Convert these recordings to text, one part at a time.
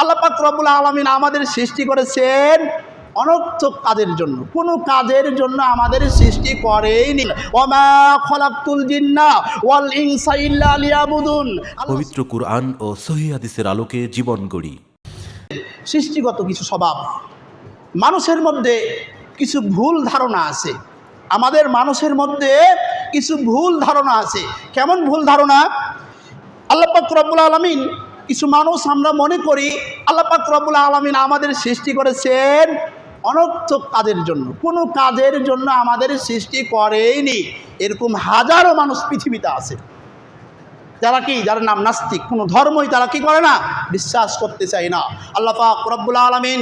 আল্লাহ পাক রব্বুল আলামিন আমাদের সৃষ্টি করেছেন অনর্থক কাজের জন্য, কোনো কাজের জন্য আমাদের সৃষ্টি করেইনি। ওমা খলাকতুল জিন্না ওয়াল ইনসা ইল্লা লিয়াবুদুন। পবিত্র কুরআন ও সহিহ হাদিসের আলোকে জীবন গড়ি। সৃষ্টিগত কিছু স্বভাব, মানুষের মধ্যে কিছু ভুল ধারণা আছে। আমাদের মানুষের মধ্যে কিছু ভুল ধারণা আছে। কেমন ভুল ধারণা? আল্লাহ পাক রব্বুল আলামিন, কিছু মানুষ আমরা মনে করি আল্লাহ পাক রব্বুল আলামিন আমাদের সৃষ্টি করেছেন অনর্থক কাজের জন্য, কোনো কাজের জন্য আমাদের সৃষ্টি করেইনি। এরকম হাজারো মানুষ পৃথিবীতে আছে যারা যার নাম নাস্তিক, কোনো ধর্মই তারা কি করে না, বিশ্বাস করতে চায় না। আল্লাহ পাক রব্বুল আলামিন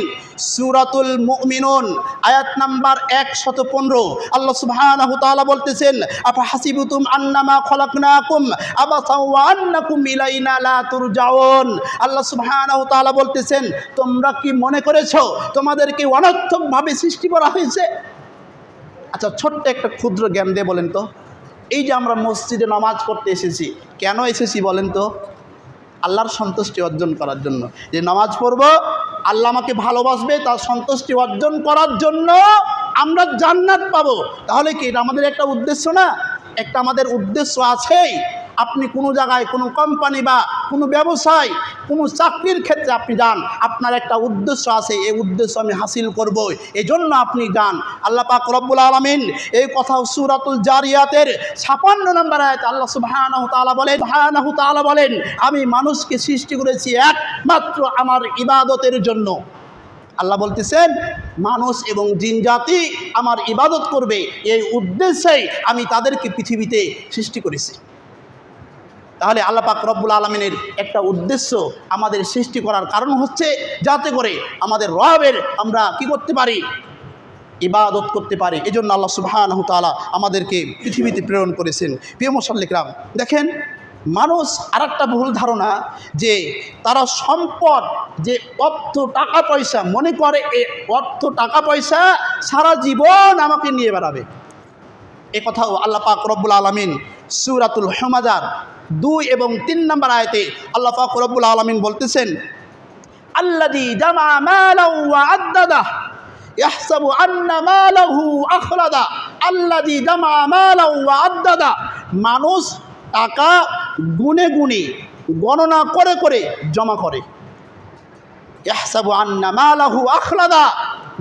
সূরাতুল মুমিনুন আয়াত নাম্বার 115 আল্লাহ সুবহানাহু তাআলা বলতেছেন, আফা হাসিবতুম আন্নামা খলাকনাকুম আবাসাও ওয়া আন্নাকুম ইলাইনা লা তুরজাউন। আল্লাহ সুবহানাহু তাআলা বলতেছেন, তোমরা কি মনে করেছো তোমাদেরকে অনর্থকভাবে সৃষ্টি করা হয়েছে? আচ্ছা, ছোট্ট একটা ক্ষুদ্র জ্ঞান দিয়ে বলেন তো, এই যে আমরা মসজিদে নামাজ পড়তে এসেছি, কেন এসেছি বলেন তো? আল্লাহর সন্তুষ্টি অর্জন করার জন্য। যে নামাজ পড়ব, আল্লাহ আমাকে ভালোবাসবে, তার সন্তুষ্টি অর্জন করার জন্য আমরা জান্নাত পাবো। তাহলে কি এটা আমাদের একটা উদ্দেশ্য না? একটা আমাদের উদ্দেশ্য আছেই। আপনি কোনো জায়গায়, কোনো কোম্পানি বা কোনো ব্যবসায়, কোনো চাকরির ক্ষেত্রে আপনি যান, আপনার একটা উদ্দেশ্য আছে, এই উদ্দেশ্য আমি হাসিল করব, এই জন্য আপনি যান। আল্লাহ পাক রব্বুল আলামিন এই কথা সূরাতুল জারিয়াতের 56 নম্বর আয়াতে আল্লাহ সুবহানাহু তাআলা বলেন, আমি মানুষকে সৃষ্টি করেছি একমাত্র আমার ইবাদতের জন্য। আল্লাহ বলতেছেন, মানুষ এবং জিন জাতি আমার ইবাদত করবে, এই উদ্দেশ্যেই আমি তাদেরকে পৃথিবীতে সৃষ্টি করেছি। তাহলে আল্লাহ পাক রব্বুল আলামিনের একটা উদ্দেশ্য আমাদের সৃষ্টি করার কারণ হচ্ছে যাতে করে আমাদের রবের আমরা কি করতে পারি, ইবাদত করতে পারি। এই জন্য আল্লাহ সুবহানাহু তাআলা আমাদেরকে পৃথিবীতে প্রেরণ করেছেন। প্রিয় মুসল্লিকরাম, দেখেন মানুষ আরেকটা ভুল ধারণা, যে তারা সম্পদ, যে অর্থ টাকা পয়সা, মনে করে এই অর্থ টাকা পয়সা সারা জীবন আমাকে নিয়ে বেড়াবে। এ কথাও আল্লাহ পাক রব্বুল আলামিন সূরাতুল হুমাযার 2 এবং 3 নম্বর আয়াতে আল্লাহ পাক রব্বুল আলামিন বলতেছেন, আল্লাযী জামা মালাহু ওয়া আদ্দাদা ইয়াহসাবু আন্না মালাহু আখলাদা। আল্লাযী জামা মালাহু ওয়া আদ্দাদা, মানুষ টাকা গুনে গুনে, গণনা করে করে জমা করে। ইয়াহসাবু আন্না মালাহু আখলাদা,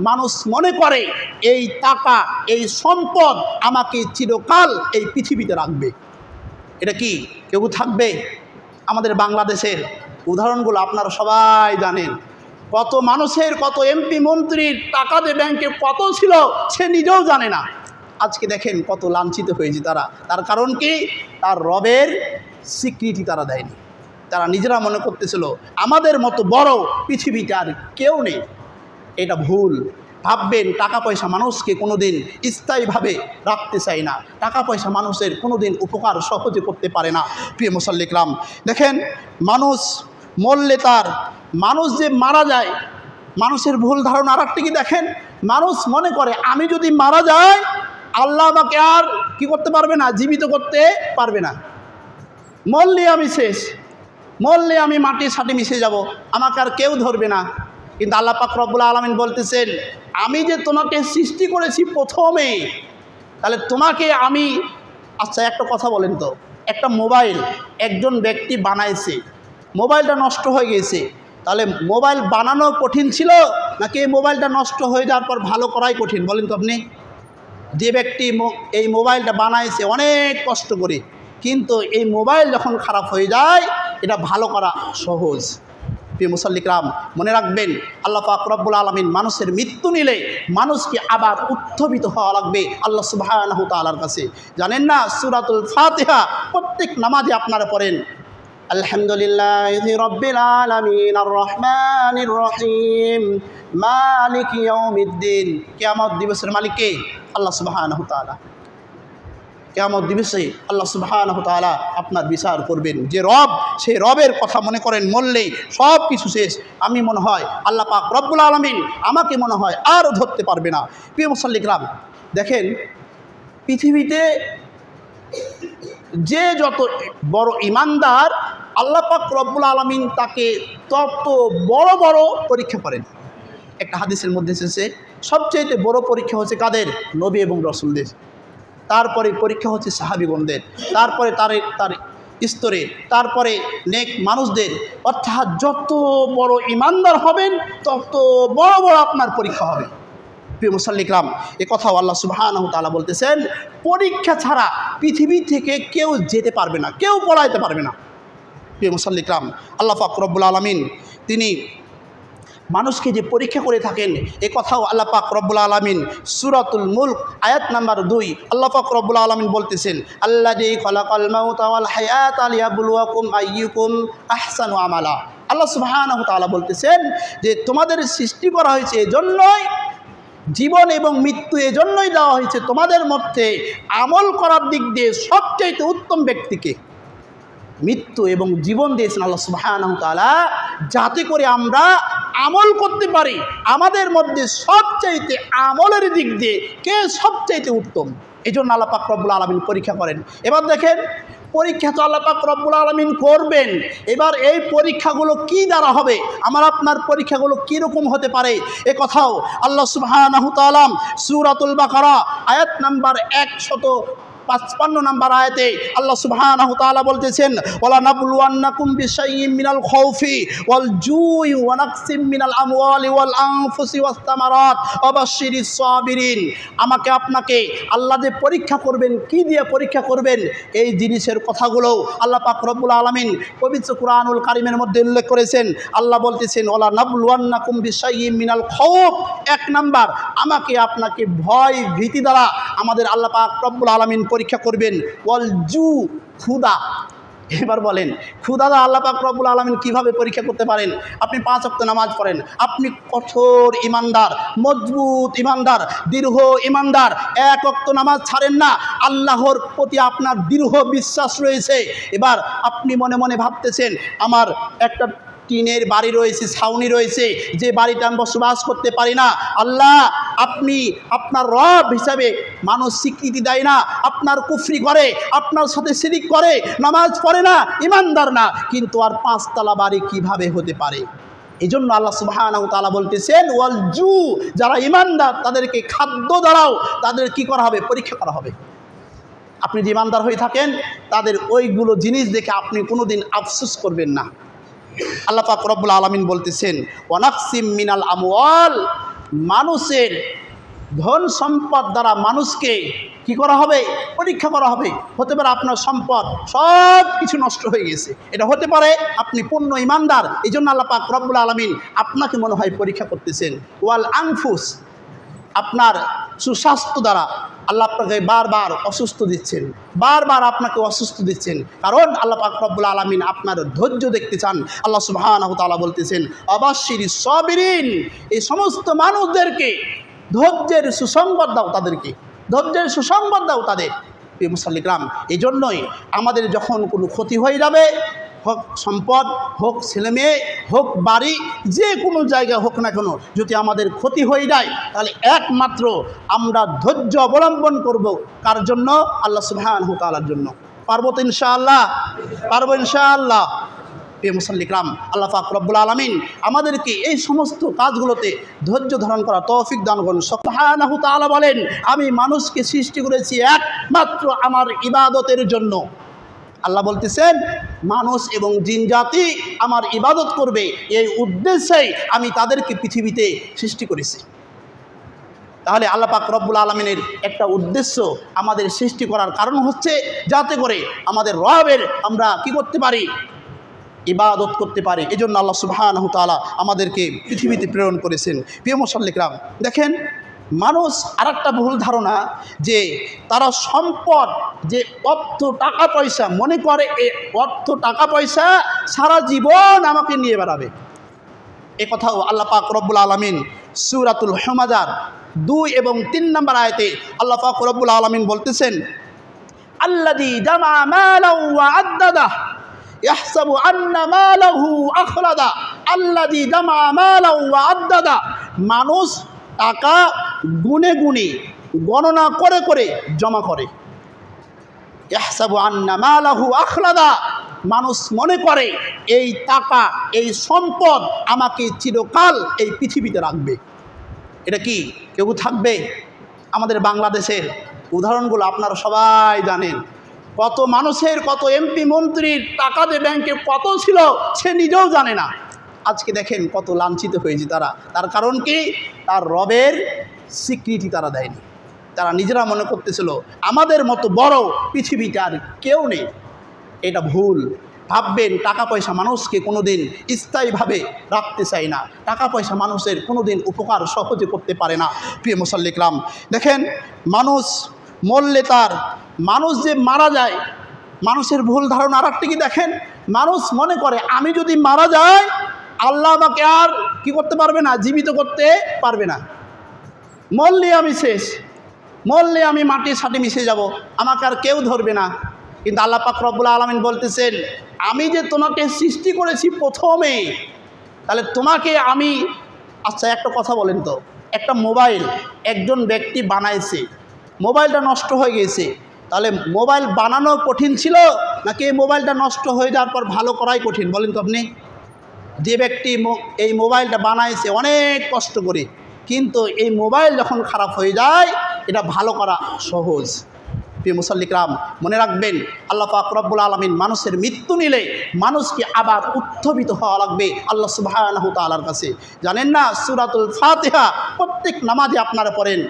মানুষ মনে করে এই টাকা, এই সম্পদ আমাকে চিরকাল এই পৃথিবীতে রাখবে। এটা কি কেউ থাকবে? আমাদের বাংলাদেশের উদাহরণগুলো আপনারা সবাই জানেন। কত মানুষের, কত এমপি মন্ত্রীর টাকা যে ব্যাংকে কত ছিল সে নিজেও জানে না। আজকে দেখেন কত লাঞ্ছিত হয়েছে তারা। তার কারণ কি? তার রবের স্বীকৃতি তারা দেয়নি। তারা নিজেরা মনে করতেছিল আমাদের মতো বড় পৃথিবীতে আর কেউ নেই। এটা ভুল। ভাববেন, টাকা পয়সা মানুষকে কোনো দিন স্থায়ীভাবে রাখতে চায় না। টাকা পয়সা মানুষের কোনো দিন উপকার সহজে করতে পারে না। প্রিয় মুসল্লিকরাম, দেখেন মানুষ মরলে, মানুষ যে মারা যায়, মানুষের ভুল ধারণা আরেকটা কি দেখেন, মানুষ মনে করে আমি যদি মারা যাই আল্লাহ আমাকে আর কি করতে পারবে না, জীবিত করতে পারবে না। মরলে আমি শেষ, মরলে আমি মাটির সাথে মিশে যাব, আমাকে আর কেউ ধরবে না। কিন্তু আল্লাহ পাক রব্বুল আলামিন বলতেছেন, আমি যে তোমাকে সৃষ্টি করেছি প্রথমে, তাহলে তোমাকে আমি, আচ্ছা একটা কথা বলেন তো, একটা মোবাইল একজন ব্যক্তি বানাইছে, মোবাইলটা নষ্ট হয়ে গেছে, তাহলে মোবাইল বানানো কঠিন ছিল নাকি এই মোবাইলটা নষ্ট হয়ে যাওয়ার পর ভালো করাই কঠিন? বলেন তো আপনি। যে ব্যক্তি এই মোবাইলটা বানাইছে অনেক কষ্ট করে, কিন্তু এই মোবাইল যখন খারাপ হয়ে যায় এটা ভালো করা সহজ। প্রিয় মুসল্লিকরাম, মনে রাখবেন, আল্লাহ পাক রব্বুল আলামিন মানুষের মৃত্যু নিলে মানুষকে আবার উত্থিত হওয়া লাগবে আল্লাহ সুবহানাহু তাআলার কাছে। জানেন না, সূরাতুল ফাতিহা প্রত্যেক নামাজে আপনারা পড়েন, আলহামদুলিল্লাহি রাব্বিল আলামিন আর রহমানির রহিম মালিকি ইয়াউমিদ্দিন। কিয়ামত দিবসের মালিক কে? আল্লাহ সুবহানাহু তাআলা। কিয়ামত দিবসে আল্লাহ সুবহানাহু তাআলা আপনার বিচার করবেন। যে রব, সেই রবের কথা মনে করেন মরলেই সব কিছু শেষ। আমি মনে হয় আল্লাহ পাক রব্বুল আলামিন আমাকে মনে হয় আর ধরতে পারবে না। প্রিয় মুসল্লিকরাম, দেখেন পৃথিবীতে যে যত বড় ইমানদার আল্লাহ পাক রব্বুল আলামিন তাকে তত বড় বড় পরীক্ষা করেন। একটা হাদিসের মধ্যে এসেছে সবচেয়ে বড় পরীক্ষা হচ্ছে কাদের? নবী এবং রসুলদের। তারপরে পরীক্ষা হচ্ছে সাহাবীগণদের, তারপরে তার স্তরে, তারপরে নেক মানুষদের। অর্থাৎ যত বড় ইমানদার হবেন তত বড় বড় আপনার পরীক্ষা হবে। প্রিয় মুসাল্লিকরাম, এ কথাও আল্লাহ সুবহানাহু ওয়া তাআলা বলতেছেন, পরীক্ষা ছাড়া পৃথিবী থেকে কেউ যেতে পারবে না, কেউ পলাইতে পারবে না। প্রিয় মুসাল্লিকরাম, আল্লাহ পাক রব্বুল আলামিন তিনি মানুষকে যে পরীক্ষা করে থাকেন এ কথাও আল্লাহ পাক রব্বুল আলামিন সূরাতুল মুলক আয়াত নাম্বার 2 আল্লাহ পাক রব্বুল আলামিন বলতেছেন, আল্লাযী খালাকাল মাউতা ওয়াল হায়াতা লিয়াবলুয়াকুম আইয়ুকুম আহসানু আমালা। আল্লাহ সুবহানাহু ওয়া তাআলা বলতেছেন যে তোমাদের সৃষ্টি করা হয়েছে এজন্যই, জীবন এবং মৃত্যু এজন্যই দেওয়া হয়েছে তোমাদের মধ্যে আমল করার দিক দিয়ে সবচেয়ে উত্তম ব্যক্তিকে। মৃত্যু এবং জীবন দিয়েছেন আল্লাহ সুবহানাহু ওয়া তাআলা যাতে করে আমরা আমল করতে পারি। আমাদের মধ্যে সবচাইতে আমলের দিক দিয়ে কে সবচাইতে উত্তম, এই জন্য আল্লাহ পাক রব্বুল আলামিন পরীক্ষা করেন। এবার দেখেন, পরীক্ষা তো আল্লাহ পাক রব্বুল আলামিন করবেন, এবার এই পরীক্ষাগুলো কি দ্বারা হবে, আমার আপনার পরীক্ষাগুলো কীরকম হতে পারে এ কথাও আল্লাহ সুবহানাহু ওয়া তাআলা সূরাতুল বাকারা আয়াত নাম্বার 155 নম্বর আয়াতে আল্লাহ সুবহানাহু ওয়া তাআলা বলতেছেন, ওয়ালা নাবলুওয়ান্নাকুম বিশাইইম মিনাল খাউফি ওয়াল জুই ওয়া নাকসিম মিনাল আমওয়ালি ওয়াল আনফুসি ওয়াস সামারাত ওয়া বাশশিরিস সাবিরিন। আমাকে আপনাকে আল্লাহ যে পরীক্ষা করবেন, কি দিয়ে পরীক্ষা করবেন, এই জিনিসের কথাগুলো আল্লাহ পাক রব্বুল আলামিন পবিত্র কুরআনুল কারীমের মধ্যে উল্লেখ করেছেন। আল্লাহ বলতেছেন, ওয়ালা নাবলুওয়ান্নাকুম বিশাইইম মিনাল খাউফ, এক নাম্বার আমাকে আপনাকে ভয় ভীতি দ্বারা আমাদের আল্লাহ পাক রব্বুল আলামিন পরীক্ষা করবেন। ওয়াল জু, ক্ষুধা। এবার বলেন, ক্ষুধা দ্বারা আল্লাহ পাক রব্বুল আলামিন কীভাবে পরীক্ষা করতে পারেন? আপনি 5 ওয়াক্ত নামাজ পড়েন, আপনি কঠোর ইমানদার, মজবুত ইমানদার, দৃঢ় ইমানদার, 1 ওয়াক্ত নামাজ ছাড়েন না, আল্লাহর প্রতি আপনার দৃঢ় বিশ্বাস রয়েছে। এবার আপনি মনে মনে ভাবতেছেন, আমার একটা টিনের বাড়ি রয়েছে, ছাউনি রয়েছে, যে বাড়িতে আমি বসবাস করতে পারি না। আল্লাহ, আপনি আপনার রব হিসাবে মানুষ স্বীকৃতি দেয় না, আপনার কুফরি করে, আপনার সাথে শিরিক করে, নামাজ পড়ে না, ইমানদার না, কিন্তু আর 5 তলা বাড়ি কিভাবে হতে পারে? এই জন্য আল্লাহ সুবহানাহু ওয়া তাআলা বলতেছেন, ওয়াল জু, যারা ইমানদার তাদেরকে খাদ্য দ্বারাও তাদের কি করা হবে? পরীক্ষা করা হবে। আপনি যে ইমানদার হয়ে থাকেন তাদের ওইগুলো জিনিস দেখে আপনি কোনোদিন আফসোস করবেন না। আল্লাহ পাক রব্বুল আলামিন বলতেছেন, ওয়ানাকসিম মিনাল আমওয়াল, মানুষের ধন সম্পদ দ্বারা মানুষকে কি করা হবে? পরীক্ষা করা হবে। হতে পারে আপনার সম্পদ সব কিছু নষ্ট হয়ে গেছে, এটা হতে পারে আপনি পূর্ণ ইমানদার, এই জন্য আল্লাহ পাক রব্বুল আলামিন আপনাকে মনে হয় পরীক্ষা করতেছেন। ওয়াল আনফুস, আপনার সুস্বাস্থ্য দ্বারা আল্লাহ আপনাকে বারবার অসুস্থ দিচ্ছেন, বারবার আপনাকে অসুস্থ দিচ্ছেন, কারণ আল্লাহ পাক রব্বুল আলামিন আপনার ধৈর্য দেখতে চান। আল্লাহ সুবহানাহু ওয়া তাআলা বলতেছেন, অবাশশিরিস সাবিরিন, এই সমস্ত মানুষদেরকে ধৈর্যের সুসংবাদ দাও, তাদেরকে ধৈর্যের সুসংবাদ দাও তাদের। প্রিয় মুসাল্লিকরাম, এই জন্যই আমাদের যখন কোনো ক্ষতি হয়ে যাবে, হোক সম্পদ, হোক ছেলেমেয়ে, হোক বাড়ি, যে কোনো জায়গায় হোক না কেন, যদি আমাদের ক্ষতি হয়ে যায় তাহলে একমাত্র আমরা ধৈর্য অবলম্বন করব। কার জন্য? আল্লাহ সুবহানাহু ওয়া তাআলার জন্য। পারবো তো ইনশাআল্লাহ? পারবো ইনশাআল্লাহ। প্রিয় মুসাল্লিকরাম, আল্লাহ পাক রব্বুল আলামিন আমাদেরকে এই সমস্ত কাজগুলোতে ধৈর্য ধারণ করা তৌফিক দান করুন। সুবহানাহু ওয়া তাআলা বলেন, আমি মানুষকে সৃষ্টি করেছি একমাত্র আমার ইবাদতের জন্য। আল্লাহ বলতেছেন, মানুষ এবং জিন জাতি আমার ইবাদত করবে, এই উদ্দেশ্যেই আমি তাদেরকে পৃথিবীতে সৃষ্টি করেছি। তাহলে আল্লাহ পাক রব্বুল আলামিনের একটা উদ্দেশ্য আমাদের সৃষ্টি করার কারণ হচ্ছে যাতে করে আমাদের রবের আমরা কি করতে পারি? ইবাদত করতে পারি। এই জন্য আল্লাহ সুবহানাহু ওয়া তাআলা আমাদেরকে পৃথিবীতে প্রেরণ করেছেন। প্রিয় মুসাল্লিকরাম, দেখেন, মানুষ আরেকটা ভুল ধারণা যে তারা সম্পদ, যে অর্থ টাকা পয়সা, মনে করে এই অর্থ টাকা পয়সা সারা জীবন আমাকে নিয়ে বেড়াবে। এ কথাও আল্লাহ পাক রব্বুল আলামিন সূরাতুল হুমাযার 2 এবং 3 নম্বর আয়াতে আল্লাহ পাক রব্বুল আলামিন বলতেছেন, আল্লাযী জামা মালাহু ওয়া আদ্দাদাহু ইয়াহসাবু আন্না মালাহু আখলাদা। আল্লাযী জামা মালাহু ওয়া আদ্দাদাহু, মানুষ টাকা গুনে গুনে, গণনা করে করে জমা করে। ইয়াহসাবু আন্না মালাহু আখলাদা, মানুষ মনে করে এই টাকা, এই সম্পদ আমাকে চিরকাল এই পৃথিবীতে রাখবে। এটা কি কেউ থাকবে? আমাদের বাংলাদেশের উদাহরণগুলো আপনারা সবাই জানেন। কত মানুষের, কত এমপি মন্ত্রীর টাকা যে ব্যাংকে কত ছিল সে নিজেও জানে না। আজকে দেখেন কত লাঞ্ছিত হয়েছে তারা। তার কারণ কি? তার রবের স্বীকৃতি তারা দেয়নি। তারা নিজেরা মনে করতেছিল আমাদের মতো বড় পৃথিবীতে আর কেউ নেই। এটা ভুল। ভাববেন টাকা পয়সা মানুষকে কোনো দিন স্থায়ীভাবে রাখতে চায় না। টাকা পয়সা মানুষের কোনো দিন উপকার সহজে করতে পারে না। প্রিয় মুসল্লি ইকরাম, দেখেন মানুষ মরলে মানুষ যে মারা যায়, মানুষের ভুল ধারণা আর একটি কি দেখেন, মানুষ মনে করে আমি যদি মারা যাই আল্লাহ আমাকে আর কি করতে পারবে না, জীবিত করতে পারবে না। মরলে আমি শেষ, মরলে আমি মাটির সাথে মিশে যাব, আমাকে আর কেউ ধরবে না। কিন্তু আল্লাহ পাক রব্বুল আলামিন বলতেছেন আমি যে তোমাকে সৃষ্টি করেছি প্রথমে, তাহলে তোমাকে আমি, আচ্ছা একটা কথা বলেন তো, একটা মোবাইল একজন ব্যক্তি বানাইছে, মোবাইলটা নষ্ট হয়ে গেছে, তাহলে মোবাইল বানানো কঠিন ছিল নাকি এই মোবাইলটা নষ্ট হয়ে যাওয়ার পর ভালো করাই কঠিন? বলেন তো আপনি। যে ব্যক্তি এই মোবাইলটা বানাইছে অনেক কষ্ট করে, কিন্তু এই মোবাইল যখন খারাপ হয়ে যায় এটা ভালো করা সহজ। প্রিয় মুসল্লি ইকরাম, মনে রাখবেন আল্লাহ পাক রব্বুল আলামিন মানুষের মৃত্যু নিলে মানুষকে আবার উত্থিত হওয়া লাগবে আল্লাহ সুবহানাহু ওয়া তাআলার কাছে। জানেন না সূরাতুল ফাতিহা প্রত্যেক নামাজে আপনারা পড়েন,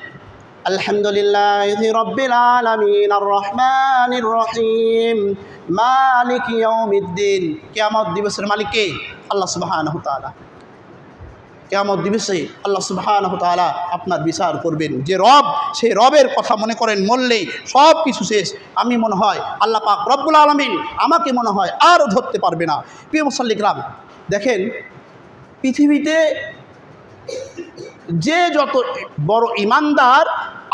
আলহামদুলিল্লাহি রাব্বিল আলামিন আর রহমানির রহিম মালিকি ইয়াউমিদ্দিন। কিয়ামত দিবসের মালিক কে? আল্লাহ সুবহানাহু ওয়া তাআলা। কিয়ামত দিবসে আল্লাহ সুবহানাহু ওয়া তাআলা আপনার বিচার করবেন। যে রব, সেই রবের কথা মনে করেন মরলেই সব কিছু শেষ। আমি মনে হয় আল্লাহ পাক রব্বুল আলামিন আমাকে মনে হয় আর ধরতে পারবে না। প্রিয় মুসল্লি ইকরাম, দেখেন পৃথিবীতে যে যত বড় ঈমানদার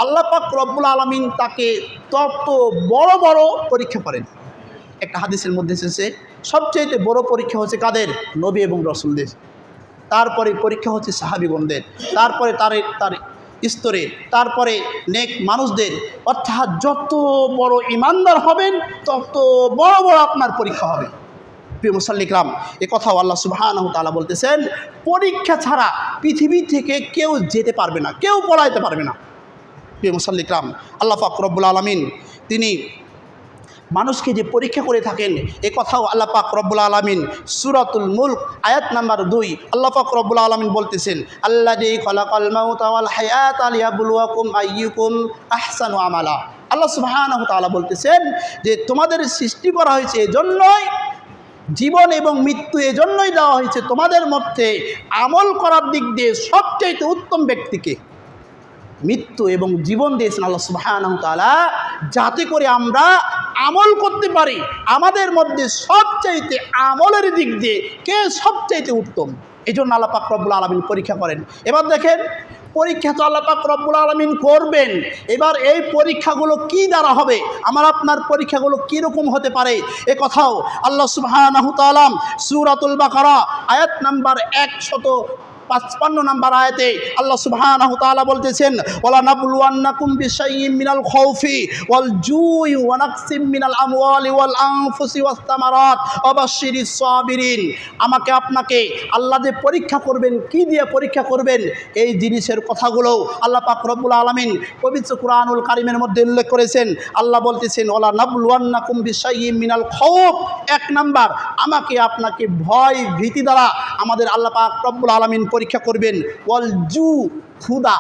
আল্লাহ পাক রব্বুল আলামিন তাকে তত বড় বড় পরীক্ষা করেন। একটা হাদিসের মধ্যে এসেছে সবচেয়ে বড় পরীক্ষা হচ্ছে কাদের? নবী এবং রাসূলদের। তারপরে পরীক্ষা হচ্ছে সাহাবীগণদের, তারপরে তার স্তরে, তারপরে নেক মানুষদের। অর্থাৎ যত বড় ঈমানদার হবেন তত বড় বড় আপনার পরীক্ষা হবে। প্রিয় মুসল্লি ইকরাম, এ কথাও আল্লাহ সুবহানাহু ওয়া তাআলা বলতেছেন পরীক্ষা ছাড়া পৃথিবী থেকে কেউ যেতে পারবে না, কেউ পলাইতে পারবে না। প্রিয় মুসল্লি ইকরাম, আল্লাহ পাক রব্বুল আলামিন তিনি মানুষকে যে পরীক্ষা করে থাকেন এ কথাও আল্লাহ পাক রব্বুল আলামিন সূরাতুল মুলক আয়াত নাম্বার 2 আল্লাহ পাক রব্বুল আলামিন বলতেছেন আল্লাযী খালাকাল মাউতা ওয়াল হায়াতা লিয়াবলুয়াকুম আইয়ুকুম আহসানু আমালা। আল্লাহ সুবহানাহু ওয়া তাআলা বলতেছেন যে তোমাদের সৃষ্টি করা হয়েছে এজন্যই, জীবন এবং মৃত্যু এজন্যই দেওয়া হয়েছে তোমাদের মধ্যে আমল করার দিক দিয়ে সবচেয়ে উত্তম ব্যক্তিকে। মৃত্যু এবং জীবন দিয়েছেন আল্লাহ সুবহানাহু ওয়া তাআলা যাতে করে আমরা আমল করতে পারি। আমাদের মধ্যে সবচাইতে আমলের দিক দিয়ে কে সবচাইতে উত্তম, এই জন্য আল্লাহ পাক রব্বুল আলামিন পরীক্ষা করেন। এবার দেখেন পরীক্ষা তো আল্লাহ পাক রব্বুল আলামিন করবেন, এবার এই পরীক্ষাগুলো কি দ্বারা হবে, আমার আপনার পরীক্ষাগুলো কীরকম হতে পারে এ কথাও আল্লাহ সুবহানাহু ওয়া তাআলা সূরাতুল বাকারা আয়াত নাম্বার 155 নম্বর আয়াতে আল্লাহ সুবহানাহু ওয়া তাআলা বলতেছেন ওয়ালা নাবলুওয়ান্নাকুম বিশাইইম মিনাল খাউফি ওয়াল জুই ওয়া নাকসিম মিনাল আমওয়ালি ওয়াল আনফুসি ওয়াস সামারাত ওয়া বাশশিরিস সাবিরিন। আমাকে আপনাকে আল্লাহ যে পরীক্ষা করবেন, কি দিয়ে পরীক্ষা করবেন, এই জিনিসের কথাগুলো আল্লাহ পাক রব্বুল আলামিন পবিত্র কুরআনুল কারীমের মধ্যে উল্লেখ করেছেন। আল্লাহ বলতেছেন ওয়ালা নাবলুওয়ান্নাকুম বিশাইইম মিনাল খাউফ, এক নাম্বার আমাকে আপনাকে ভয় ভীতি দ্বারা আমাদের আল্লাহ পাক রব্বুল আলামিন পরীক্ষা করবেন। ওয়াল জু, ক্ষুধা।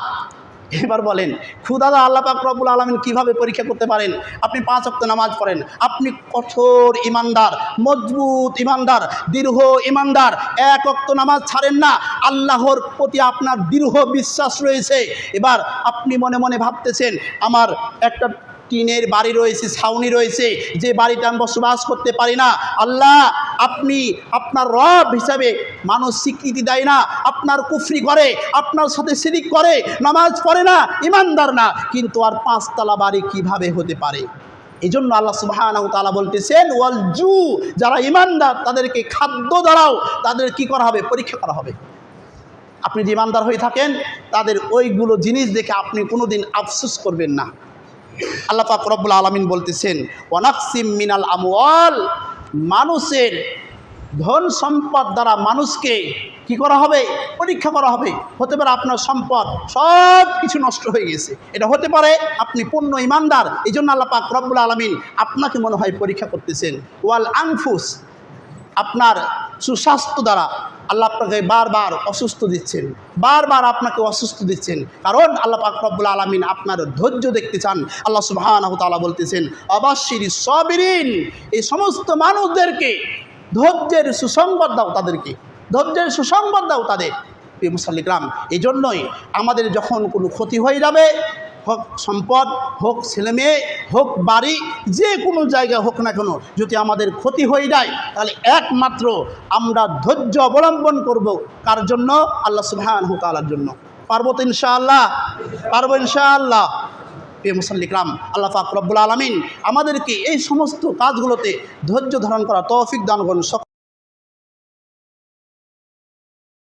এবার বলেন ক্ষুধা দ্বারা আল্লাহ পাক রব্বুল আলামিন কীভাবে পরীক্ষা করতে পারেন? আপনি 5 ওয়াক্ত নামাজ পড়েন, আপনি কঠোর ঈমানদার, মজবুত ঈমানদার, দৃঢ় ঈমানদার, 1 ওয়াক্ত নামাজ ছাড়েন না, আল্লাহর প্রতি আপনার দৃঢ় বিশ্বাস রয়েছে। এবার আপনি মনে মনে ভাবতেছেন আমার একটা টিনের বাড়ি রয়েছে, ছাউনি রয়েছে, যে বাড়িতে আমি বসবাস করতে পারি না। আল্লাহ আপনি আপনার রব হিসাবে মানুষ স্বীকৃতি দেয় না, আপনার কুফরি করে, আপনার সাথে শিরিক করে, নামাজ পড়ে না, ঈমানদার না, কিন্তু আর 5 তলা বাড়ি কিভাবে হতে পারে? এই জন্য আল্লাহ সুবহানাহু ওয়া তাআলা বলতেছেন ওয়াল জু, যারা ঈমানদার তাদেরকে খাদ্য দ্বারাও তাদের কি করা হবে? পরীক্ষা করা হবে। আপনি যে ঈমানদার হয়ে থাকেন তাদের ওইগুলো জিনিস দেখে আপনি কোনোদিন আফসোস করবেন না। আল্লাহ পাক রব্বুল আলামিন বলতেছেন ওয়া নাকসিম মিনাল আমওয়াল মানুষের ধন সম্পদ দ্বারা মানুষকে কি করা হবে, পরীক্ষা করা হবে। হতে পারে আপনার সম্পদ সব কিছু নষ্ট হয়ে গেছে, এটা হতে পারে আপনি পূর্ণ ইমানদার, এই জন্য আল্লাহ পাক রব্বুল আলামিন আপনাকে মনে হয় পরীক্ষা করতেছেন। ওয়াল আনফুস, আপনার সুস্বাস্থ্য দ্বারা আল্লাহ আপনাকে বারবার অসুস্থ দিচ্ছেন, বারবার আপনাকে অসুস্থ দিচ্ছেন, কারণ আল্লাহ পাক রব্বুল আলামিন আপনার ধৈর্য দেখতে চান। আল্লাহ সুবহানাহু ওয়া তাআলা বলতেছেন অবাশশিরিস সাবিরিন, এই সমস্ত মানুষদেরকে ধৈর্যের সুসংবাদ দাও, তাদেরকে ধৈর্যের সুসংবাদ দাও তাদের। প্রিয় মুসল্লিকরাম, এই জন্যই আমাদের যখন কোনো ক্ষতি হয়ে যাবে, হোক সম্পদ, হোক ছেলেমেয়ে, হোক বাড়ি, যে কোনো জায়গায় হোক না কেন, যদি আমাদের ক্ষতি হয়ে যায় তাহলে একমাত্র আমরা ধৈর্য অবলম্বন করব। কার জন্য? আল্লাহ সুবহানাহু ওয়া তাআলার জন্য। পারবো তো ইনশাআল্লাহ? পারবো ইনশাআল্লাহ। প্রিয় মুসল্লিকরাম, আল্লাহ পাক রব্বুল আলামিন আমাদেরকে এই সমস্ত কাজগুলোতে ধৈর্য ধারণ করা তৌফিক দান করুন।